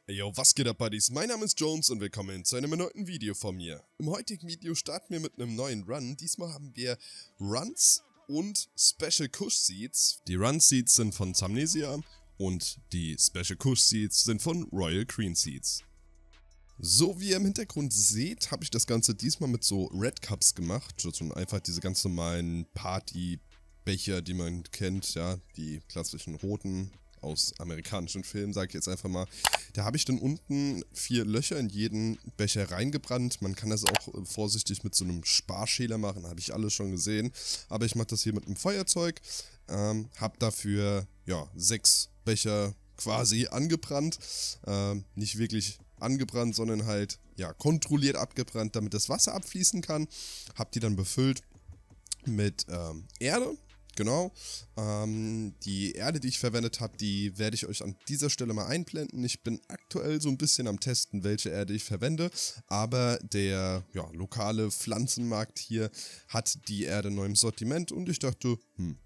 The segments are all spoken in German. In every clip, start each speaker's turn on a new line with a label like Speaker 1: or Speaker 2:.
Speaker 1: Yo, was geht ab, Buddies? Mein Name ist Jones und willkommen zu einem erneuten Video von mir. Im heutigen Video starten wir mit einem neuen Run. Diesmal haben wir Runs und Special Kush Seeds. Die Run Seeds sind von Zamnesia und die Special Kush Seeds sind von Royal Green Seeds. So wie ihr im Hintergrund seht, habe ich das Ganze diesmal mit so Red Cups gemacht. Also einfach diese ganz normalen Partybecher, die man kennt, ja, die klassischen roten aus amerikanischen Filmen, sage ich jetzt einfach mal. Da habe ich dann unten 4 Löcher in jeden Becher reingebrannt. Man kann das auch vorsichtig mit so einem Sparschäler machen, habe ich alles schon gesehen. Aber ich mache das hier mit einem Feuerzeug. Habe dafür, ja, 6 Becher quasi angebrannt. Nicht wirklich angebrannt, sondern halt, ja, kontrolliert abgebrannt, damit das Wasser abfließen kann. Habe die dann befüllt mit Erde. Genau, die Erde, die ich verwendet habe, die werde ich euch an dieser Stelle mal einblenden. Ich bin aktuell so ein bisschen am Testen, welche Erde ich verwende, aber der lokale Pflanzenmarkt hier hat die Erde neu im Sortiment und ich dachte,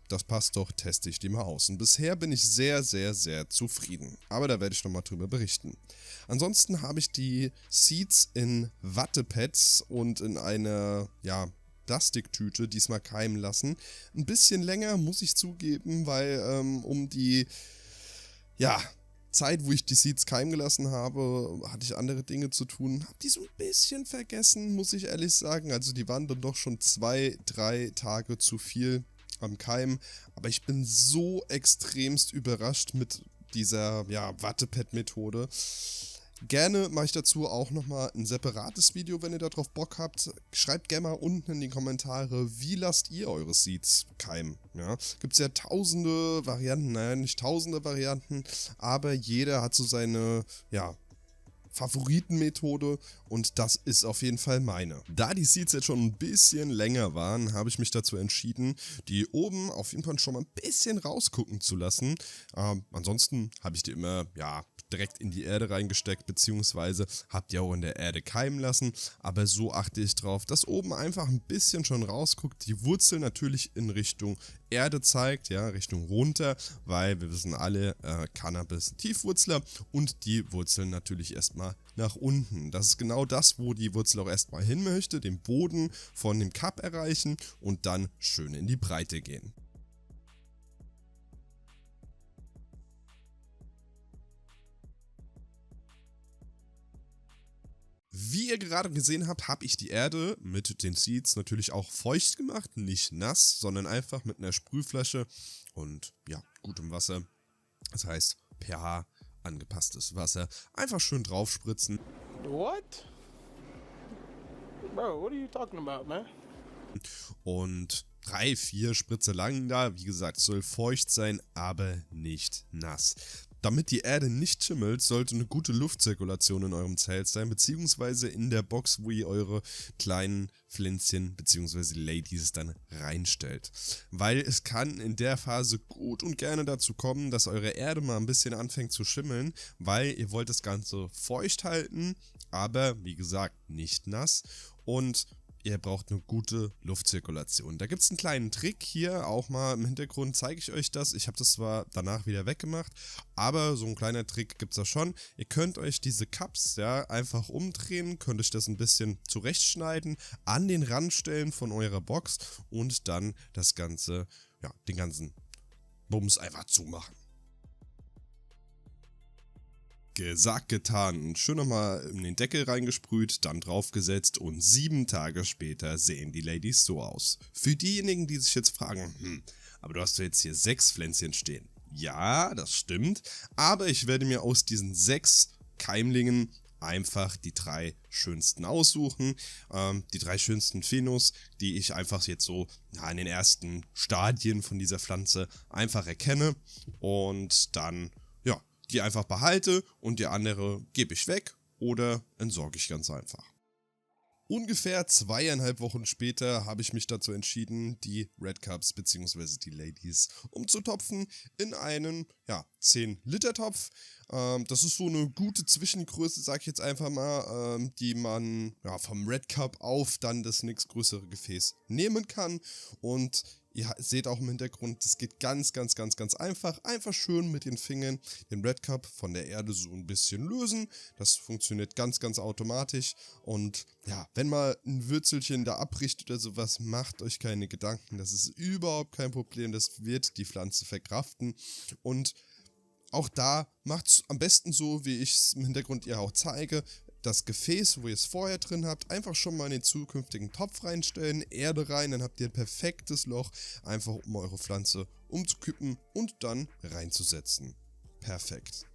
Speaker 1: das passt doch, teste ich die mal aus. Und bisher bin ich sehr, sehr, sehr zufrieden, aber da werde ich nochmal drüber berichten. Ansonsten habe ich die Seeds in Wattepads und in einer, Plastiktüte diesmal keimen lassen. Ein bisschen länger, muss ich zugeben, weil um die Zeit, wo ich die Seeds keimen gelassen habe, hatte ich andere Dinge zu tun. Hab die so ein bisschen vergessen, muss ich ehrlich sagen. Also die waren dann doch schon 2, 3 Tage zu viel am Keimen. Aber ich bin so extremst überrascht mit dieser Wattepad-Methode. Gerne mache ich dazu auch nochmal ein separates Video, wenn ihr darauf Bock habt. Schreibt gerne mal unten in die Kommentare, wie lasst ihr eure Seeds keimen. Ja? Gibt es ja tausende Varianten, naja, nicht tausende Varianten, aber jeder hat so seine, Favoritenmethode und das ist auf jeden Fall meine. Da die Seeds jetzt schon ein bisschen länger waren, habe ich mich dazu entschieden, die oben auf jeden Fall schon mal ein bisschen rausgucken zu lassen. Ansonsten habe ich die immer, direkt in die Erde reingesteckt, beziehungsweise habt ihr auch in der Erde keimen lassen, aber so achte ich drauf, dass oben einfach ein bisschen schon rausguckt, die Wurzel natürlich in Richtung Erde zeigt, ja, Richtung runter, weil wir wissen alle, Cannabis Tiefwurzler und die Wurzeln natürlich erstmal nach unten. Das ist genau das, wo die Wurzel auch erstmal hin möchte, den Boden von dem Cup erreichen und dann schön in die Breite gehen. Wie ihr gerade gesehen habt, habe ich die Erde mit den Seeds natürlich auch feucht gemacht, nicht nass, sondern einfach mit einer Sprühflasche und gutem Wasser. Das heißt pH angepasstes Wasser. Einfach schön drauf spritzen.
Speaker 2: What? Bro, what are you talking about, man?
Speaker 1: Und 3, 4 Spritze lang da. Wie gesagt, soll feucht sein, aber nicht nass. Damit die Erde nicht schimmelt, sollte eine gute Luftzirkulation in eurem Zelt sein, beziehungsweise in der Box, wo ihr eure kleinen Pflänzchen beziehungsweise Ladies dann reinstellt. Weil es kann in der Phase gut und gerne dazu kommen, dass eure Erde mal ein bisschen anfängt zu schimmeln, weil ihr wollt das Ganze feucht halten, aber wie gesagt nicht nass und ihr braucht eine gute Luftzirkulation. Da gibt es einen kleinen Trick hier, auch mal im Hintergrund zeige ich euch das. Ich habe das zwar danach wieder weggemacht, aber so ein kleiner Trick gibt es da schon. Ihr könnt euch diese Cups einfach umdrehen, könnt euch das ein bisschen zurechtschneiden, an den Rand stellen von eurer Box und dann das Ganze, den ganzen Bums einfach zumachen. Gesagt, getan. Schön nochmal in den Deckel reingesprüht, dann draufgesetzt und 7 Tage später sehen die Ladies so aus. Für diejenigen, die sich jetzt fragen, aber du hast ja jetzt hier 6 Pflänzchen stehen. Ja, das stimmt, aber ich werde mir aus diesen 6 Keimlingen einfach die 3 schönsten aussuchen. Die 3 schönsten Phenos, die ich einfach jetzt so in den ersten Stadien von dieser Pflanze einfach erkenne und dann die einfach behalte und die andere gebe ich weg oder entsorge ich ganz einfach. Ungefähr 2,5 Wochen später habe ich mich dazu entschieden, die Red Cups bzw. die Ladies umzutopfen in einen 10-Liter-Topf. Das ist so eine gute Zwischengröße, sage ich jetzt einfach mal, die man vom Red Cup auf dann das nächstgrößere Gefäß nehmen kann. Und ihr seht auch im Hintergrund, das geht ganz einfach. Einfach schön mit den Fingern den Redkap von der Erde so ein bisschen lösen. Das funktioniert ganz automatisch. Und ja, wenn mal ein Würzelchen da abbricht oder sowas, macht euch keine Gedanken. Das ist überhaupt kein Problem. Das wird die Pflanze verkraften. Und auch da macht es am besten so, wie ich es im Hintergrund ihr auch zeige. Das Gefäß, wo ihr es vorher drin habt, einfach schon mal in den zukünftigen Topf reinstellen, Erde rein, dann habt ihr ein perfektes Loch, einfach um eure Pflanze umzukippen und dann reinzusetzen. Perfekt.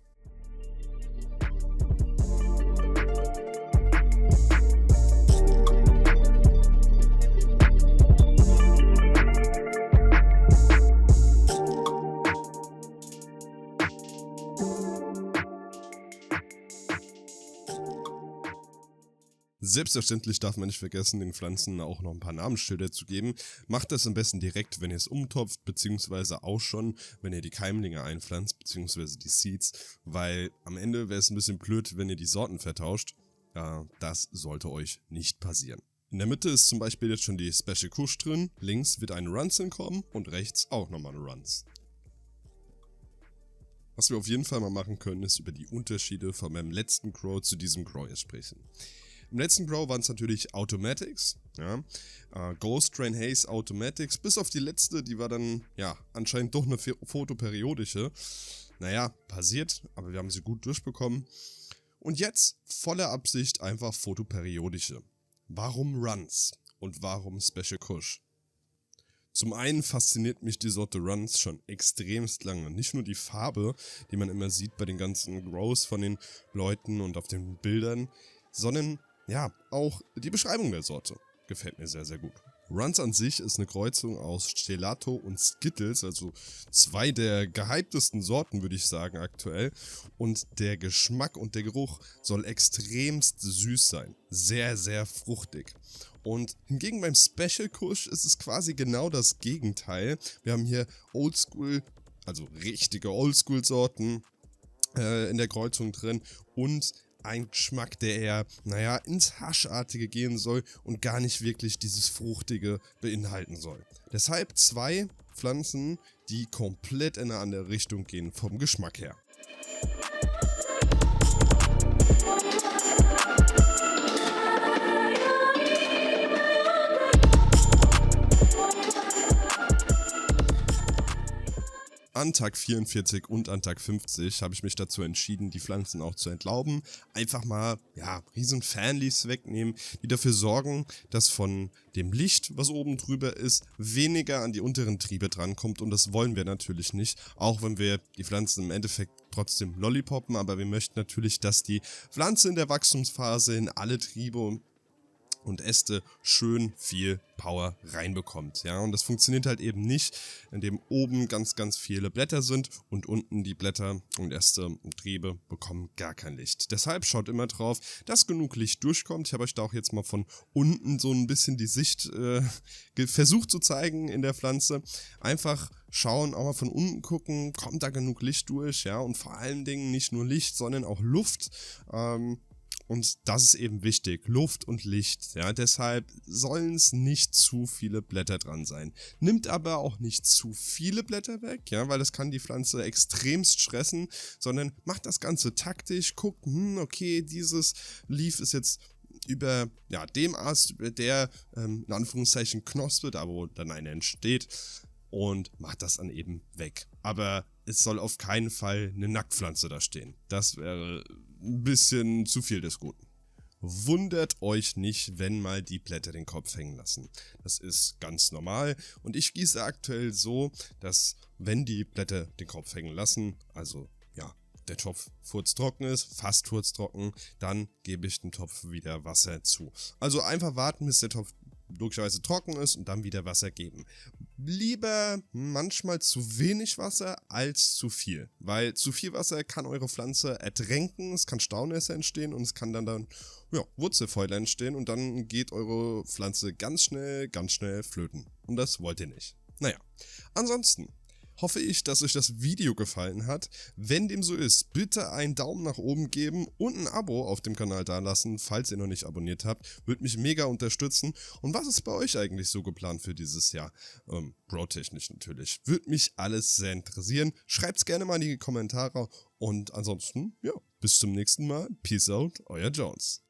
Speaker 1: Selbstverständlich darf man nicht vergessen, den Pflanzen auch noch ein paar Namensschilder zu geben. Macht das am besten direkt, wenn ihr es umtopft, beziehungsweise auch schon, wenn ihr die Keimlinge einpflanzt, beziehungsweise die Seeds, weil am Ende wäre es ein bisschen blöd, wenn ihr die Sorten vertauscht. Das sollte euch nicht passieren. In der Mitte ist zum Beispiel jetzt schon die Special Kush drin, links wird eine Runs kommen und rechts auch nochmal eine Runs. Was wir auf jeden Fall mal machen können, ist über die Unterschiede von meinem letzten Grow zu diesem Grow jetzt sprechen. Im letzten Grow waren es natürlich Automatics, ja, Ghost Train Haze Automatics, bis auf die letzte, die war dann, ja, anscheinend doch eine photoperiodische. Naja, passiert, aber wir haben sie gut durchbekommen. Und jetzt voller Absicht einfach photoperiodische. Warum Runs und warum Special Kush? Zum einen fasziniert mich die Sorte Runs schon extremst lange. Nicht nur die Farbe, die man immer sieht bei den ganzen Grows von den Leuten und auf den Bildern, sondern ja, auch die Beschreibung der Sorte gefällt mir sehr gut. Runs an sich ist eine Kreuzung aus Gelato und Skittles, also zwei der gehyptesten Sorten, würde ich sagen, aktuell. Und der Geschmack und der Geruch soll extremst süß sein. Sehr fruchtig. Und hingegen beim Special Kush ist es quasi genau das Gegenteil. Wir haben hier Oldschool, also richtige Oldschool-Sorten in der Kreuzung drin und ein Geschmack, der eher, naja, ins Haschartige gehen soll und gar nicht wirklich dieses Fruchtige beinhalten soll. Deshalb zwei Pflanzen, die komplett in eine andere Richtung gehen vom Geschmack her. An Tag 44 und an Tag 50 habe ich mich dazu entschieden, die Pflanzen auch zu entlauben. Einfach mal, ja, riesen Fanleaves wegnehmen, die dafür sorgen, dass von dem Licht, was oben drüber ist, weniger an die unteren Triebe drankommt. Und das wollen wir natürlich nicht, auch wenn wir die Pflanzen im Endeffekt trotzdem lollipoppen. Aber wir möchten natürlich, dass die Pflanze in der Wachstumsphase in alle Triebe und Äste schön viel Power reinbekommt, ja, und das funktioniert halt eben nicht, indem oben ganz viele Blätter sind und unten die Blätter und Äste und Triebe bekommen gar kein Licht. Deshalb schaut immer drauf, dass genug Licht durchkommt. Ich habe euch da auch jetzt mal von unten so ein bisschen die Sicht versucht zu zeigen in der Pflanze. Einfach schauen, auch mal von unten gucken, kommt da genug Licht durch, ja, und vor allen Dingen nicht nur Licht, sondern auch Luft, und das ist eben wichtig, Luft und Licht, ja, deshalb sollen es nicht zu viele Blätter dran sein. Nimmt aber auch nicht zu viele Blätter weg, ja, weil das kann die Pflanze extremst stressen, sondern macht das Ganze taktisch, guckt, okay, dieses Leaf ist jetzt über, ja, dem Ast, über der, in Anführungszeichen, Knospe, da wo dann eine entsteht, und macht das dann eben weg. Aber es soll auf keinen Fall eine Nacktpflanze da stehen. Das wäre ein bisschen zu viel des Guten. Wundert euch nicht, wenn mal die Blätter den Kopf hängen lassen. Das ist ganz normal und ich gieße aktuell so, dass wenn die Blätter den Kopf hängen lassen, also ja, der Topf furztrocken ist, fast furztrocken, dann gebe ich dem Topf wieder Wasser zu. Also einfach warten, bis der Topf logischerweise trocken ist und dann wieder Wasser geben. Lieber manchmal zu wenig Wasser als zu viel, weil zu viel Wasser kann eure Pflanze ertränken, es kann Staunässe entstehen und es kann dann ja, Wurzelfäule entstehen und dann geht eure Pflanze ganz schnell flöten und das wollt ihr nicht. Naja, ansonsten hoffe ich, dass euch das Video gefallen hat. Wenn dem so ist, bitte einen Daumen nach oben geben und ein Abo auf dem Kanal dalassen, falls ihr noch nicht abonniert habt. Würde mich mega unterstützen. Und was ist bei euch eigentlich so geplant für dieses Jahr? Bro-technisch natürlich. Würde mich alles sehr interessieren. Schreibt's gerne mal in die Kommentare. Und ansonsten, ja, bis zum nächsten Mal. Peace out, euer Jones.